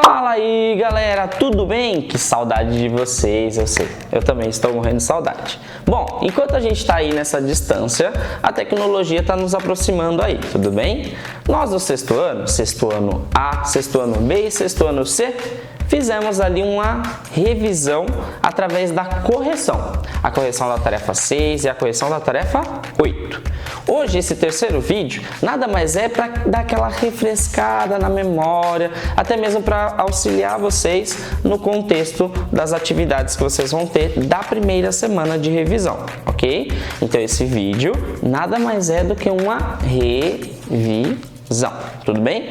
Fala aí galera, tudo bem? Que saudade de vocês, eu sei, eu também estou morrendo de saudade. Bom, enquanto a gente está aí nessa distância, a tecnologia está nos aproximando aí, tudo bem? Nós do sexto ano A, sexto ano B e sexto ano C, fizemos ali uma revisão através da correção. A correção da tarefa 6 e a correção da tarefa 8. Hoje, esse terceiro vídeo, nada mais é para dar aquela refrescada na memória, até mesmo para auxiliar vocês no contexto das atividades que vocês vão ter da primeira semana de revisão, ok? Então, esse vídeo nada mais é do que uma revisão, tudo bem?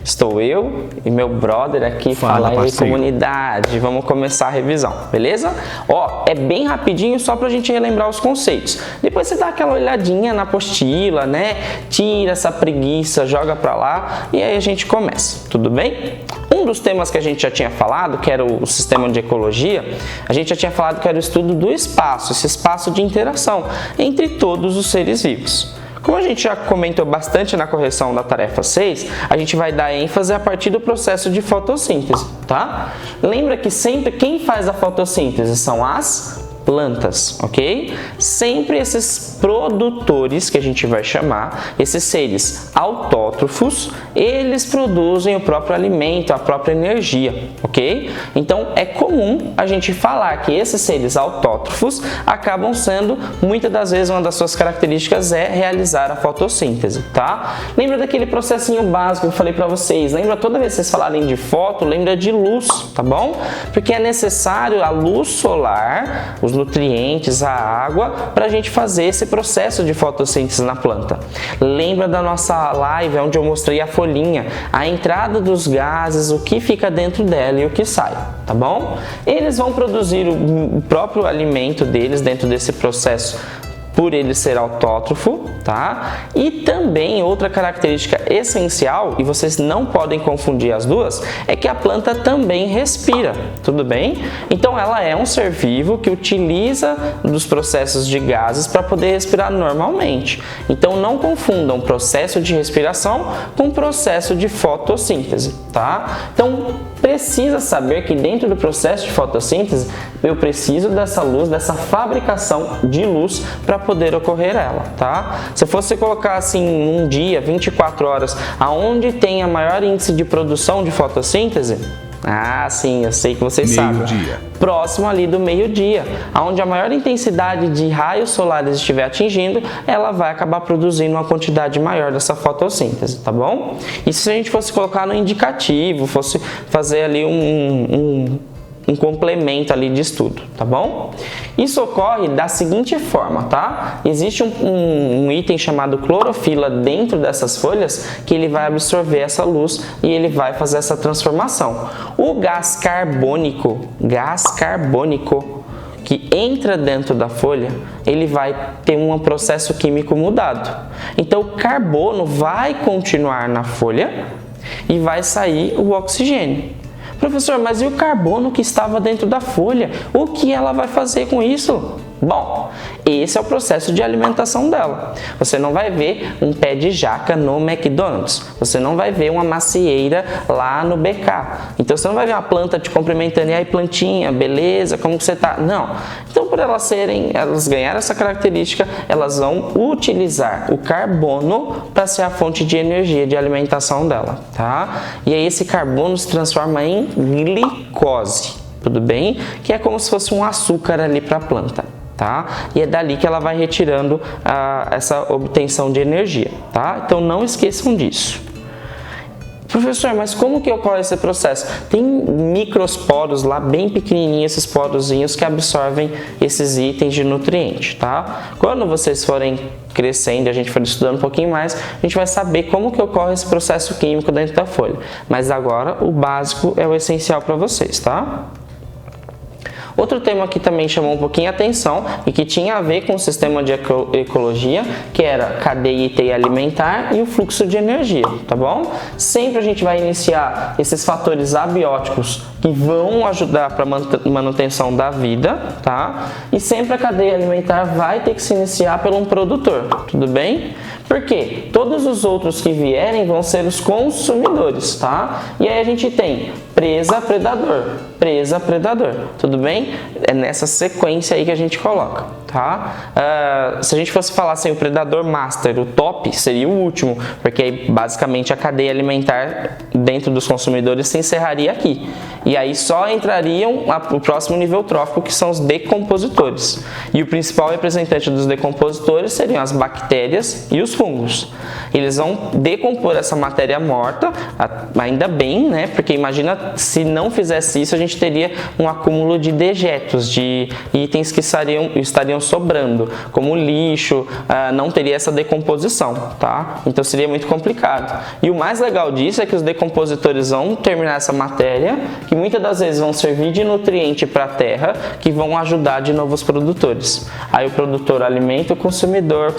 Estou eu e meu brother aqui. Fala aí, comunidade, vamos começar a revisão, beleza? Ó, é bem rapidinho só pra gente relembrar os conceitos. Depois você dá aquela olhadinha na apostila, né? Tira essa preguiça, joga pra lá e aí a gente começa, tudo bem? Um dos temas que a gente já tinha falado, que era o sistema de ecologia, a gente já tinha falado que era o estudo do espaço, esse espaço de interação entre todos os seres vivos. Como a gente já comentou bastante na correção da tarefa 6, a gente vai dar ênfase a partir do processo de fotossíntese, tá? Lembra que sempre quem faz a fotossíntese são as plantas, ok? Sempre esses produtores que a gente vai chamar, esses seres autótrofos, eles produzem o próprio alimento, a própria energia, ok? Então é comum a gente falar que esses seres autótrofos acabam sendo, muitas das vezes, uma das suas características é realizar a fotossíntese, tá? Lembra daquele processinho básico que eu falei para vocês? Lembra toda vez que vocês falarem de foto, lembra de luz, tá bom? Porque é necessário a luz solar, os nutrientes, a água, para a gente fazer esse processo de fotossíntese na planta. Lembra da nossa live onde eu mostrei a folhinha, a entrada dos gases, o que fica dentro dela e o que sai, tá bom? Eles vão produzir o próprio alimento deles dentro desse processo, por ele ser autótrofo, tá? E também outra característica essencial, e vocês não podem confundir as duas, é que a planta também respira, tudo bem? Então ela é um ser vivo que utiliza dos processos de gases para poder respirar normalmente. Então não confundam processo de respiração com processo de fotossíntese, tá? Então precisa saber que dentro do processo de fotossíntese eu preciso dessa luz, dessa fabricação de luz para poder ocorrer ela, tá? Se fosse colocar assim um dia, 24 horas, aonde tem a maior índice de produção de fotossíntese? Ah, sim, eu sei que vocês sabem. Próximo ali do meio-dia, onde a maior intensidade de raios solares estiver atingindo, ela vai acabar produzindo uma quantidade maior dessa fotossíntese, tá bom? E se a gente fosse colocar no indicativo, fosse fazer ali um complemento ali de estudo, tá bom? Isso ocorre da seguinte forma, tá? Existe um item chamado clorofila dentro dessas folhas que ele vai absorver essa luz e ele vai fazer essa transformação. O gás carbônico que entra dentro da folha, ele vai ter um processo químico mudado. Então o carbono vai continuar na folha e vai sair o oxigênio. Professor, mas e o carbono que estava dentro da folha? O que ela vai fazer com isso? Bom, esse é o processo de alimentação dela. Você não vai ver um pé de jaca no McDonald's. Você não vai ver uma macieira lá no BK. Então você não vai ver uma planta te cumprimentando. E aí, plantinha, beleza? Como que você tá? Não. Então, por elas ganharem essa característica, elas vão utilizar o carbono para ser a fonte de energia de alimentação dela, tá? E aí esse carbono se transforma em glicose, tudo bem? Que é como se fosse um açúcar ali para a planta. Tá? E é dali que ela vai retirando essa obtenção de energia, tá? Então não esqueçam disso. Professor, mas como que ocorre esse processo? Tem microsporos lá, bem pequenininhos, esses porozinhos que absorvem esses itens de nutriente, tá? Quando vocês forem crescendo e a gente for estudando um pouquinho mais, a gente vai saber como que ocorre esse processo químico dentro da folha. Mas agora o básico é o essencial para vocês, tá? Outro tema que também chamou um pouquinho a atenção e que tinha a ver com o sistema de ecologia, que era cadeia e teia alimentar e o fluxo de energia, tá bom? Sempre a gente vai iniciar esses fatores abióticos que vão ajudar para a manutenção da vida, tá? E sempre a cadeia alimentar vai ter que se iniciar por um produtor, tudo bem? Porque todos os outros que vierem vão ser os consumidores, tá? E aí a gente tem presa, predador, tudo bem? É nessa sequência aí que a gente coloca, tá? Se a gente fosse falar assim, o predador master, o top, seria o último, porque aí basicamente a cadeia alimentar dentro dos consumidores se encerraria aqui. E aí só entrariam o próximo nível trófico, que são os decompositores. E o principal representante dos decompositores seriam as bactérias e os fungos. Eles vão decompor essa matéria morta, ainda bem, né? Porque imagina se não fizesse isso, a gente teria um acúmulo de dejetos, de itens que estariam sobrando, como lixo, não teria essa decomposição, tá? Então seria muito complicado. E o mais legal disso é que os decompositores vão terminar essa matéria, que muitas das vezes vão servir de nutriente para a terra, que vão ajudar de novo os produtores. Aí o produtor alimenta o consumidor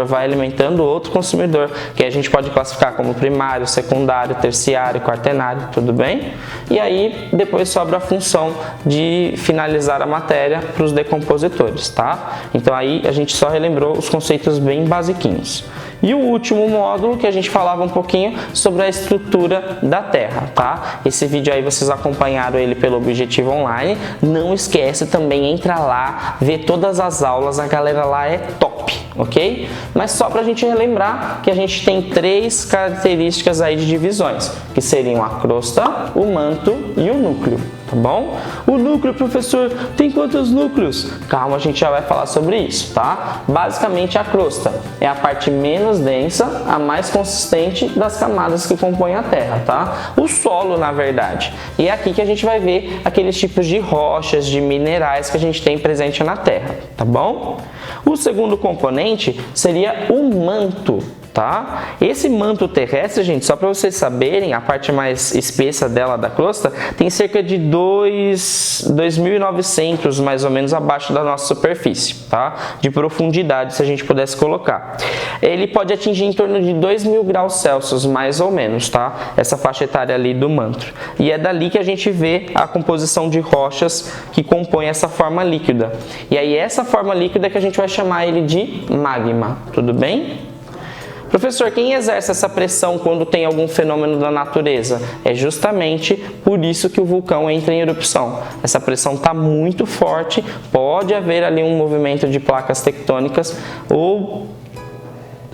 vai alimentando outro consumidor, que a gente pode classificar como primário, secundário, terciário, quaternário, tudo bem? E aí depois sobra a função de finalizar a matéria para os decompositores, tá? Então aí a gente só relembrou os conceitos bem basiquinhos. E o último módulo que a gente falava um pouquinho sobre a estrutura da Terra, tá? Esse vídeo aí vocês acompanharam ele pelo Objetivo Online. Não esquece também, entra lá, vê todas as aulas, a galera lá é top, ok? Mas só pra gente relembrar que a gente tem 3 características aí de divisões, que seriam a crosta, o manto e o núcleo. Tá bom? O núcleo, professor, tem quantos núcleos? Calma, a gente já vai falar sobre isso, tá? Basicamente, a crosta é a parte menos densa, a mais consistente das camadas que compõem a Terra, tá? O solo, na verdade. E é aqui que a gente vai ver aqueles tipos de rochas, de minerais que a gente tem presente na Terra, tá bom? O segundo componente seria o manto. Tá? Esse manto terrestre, gente, só para vocês saberem, a parte mais espessa dela da crosta tem cerca de 2.900 mais ou menos abaixo da nossa superfície, tá? De profundidade, se a gente pudesse colocar. Ele pode atingir em torno de 2.000 graus Celsius, mais ou menos, tá? Essa faixa etária ali do manto. E é dali que a gente vê a composição de rochas que compõem essa forma líquida. E aí essa forma líquida que a gente vai chamar ele de magma, tudo bem? Professor, quem exerce essa pressão quando tem algum fenômeno da natureza? É justamente por isso que o vulcão entra em erupção. Essa pressão está muito forte, pode haver ali um movimento de placas tectônicas ou...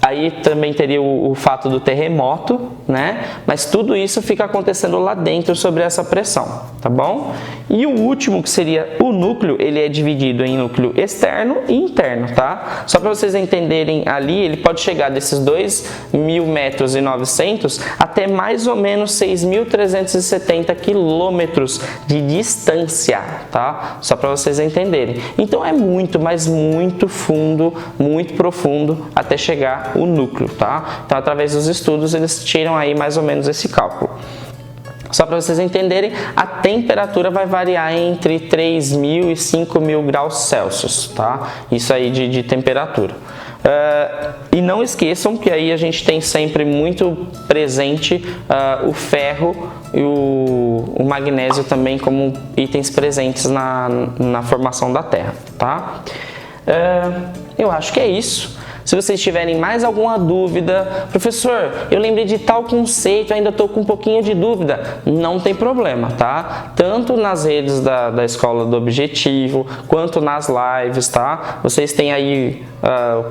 Aí também teria o fato do terremoto, né? Mas tudo isso fica acontecendo lá dentro sobre essa pressão, tá bom? E o último, que seria o núcleo, ele é dividido em núcleo externo e interno, tá? Só para vocês entenderem ali, ele pode chegar desses 2.000 metros e 900 até mais ou menos 6.370 quilômetros de distância, tá? Só para vocês entenderem. Então é muito, mas muito fundo, muito profundo até chegar o núcleo, tá? Então, através dos estudos, eles tiram aí mais ou menos esse cálculo. Só para vocês entenderem, a temperatura vai variar entre 3.000 e 5.000 graus Celsius, tá? Isso aí de temperatura. E não esqueçam que aí a gente tem sempre muito presente o ferro e o magnésio também como itens presentes na formação da Terra, tá? Eu acho que é isso. Se vocês tiverem mais alguma dúvida, professor, eu lembrei de tal conceito, ainda estou com um pouquinho de dúvida, não tem problema, tá? Tanto nas redes da Escola do Objetivo, quanto nas lives, tá? Vocês têm aí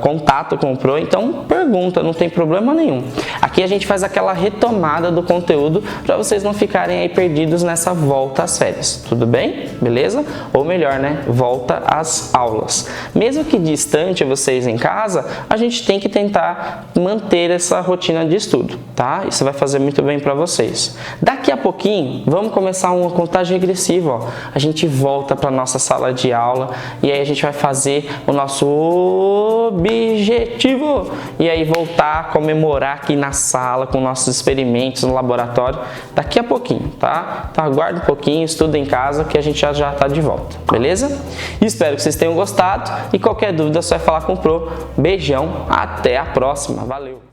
contato com o Pro, então pergunta, não tem problema nenhum. Aqui a gente faz aquela retomada do conteúdo para vocês não ficarem aí perdidos nessa volta às férias, tudo bem? Beleza? Ou melhor, né? Volta às aulas. Mesmo que distante vocês em casa, a gente tem que tentar manter essa rotina de estudo, tá? Isso vai fazer muito bem para vocês. Daqui a pouquinho, vamos começar uma contagem regressiva, ó. A gente volta para nossa sala de aula e aí a gente vai fazer o nosso objetivo e aí voltar a comemorar aqui na sala com nossos experimentos no laboratório daqui a pouquinho, tá? Então aguarde um pouquinho, estuda em casa que a gente já tá de volta, beleza? Espero que vocês tenham gostado e qualquer dúvida é só falar com o Pro. Beijão, até a próxima, valeu!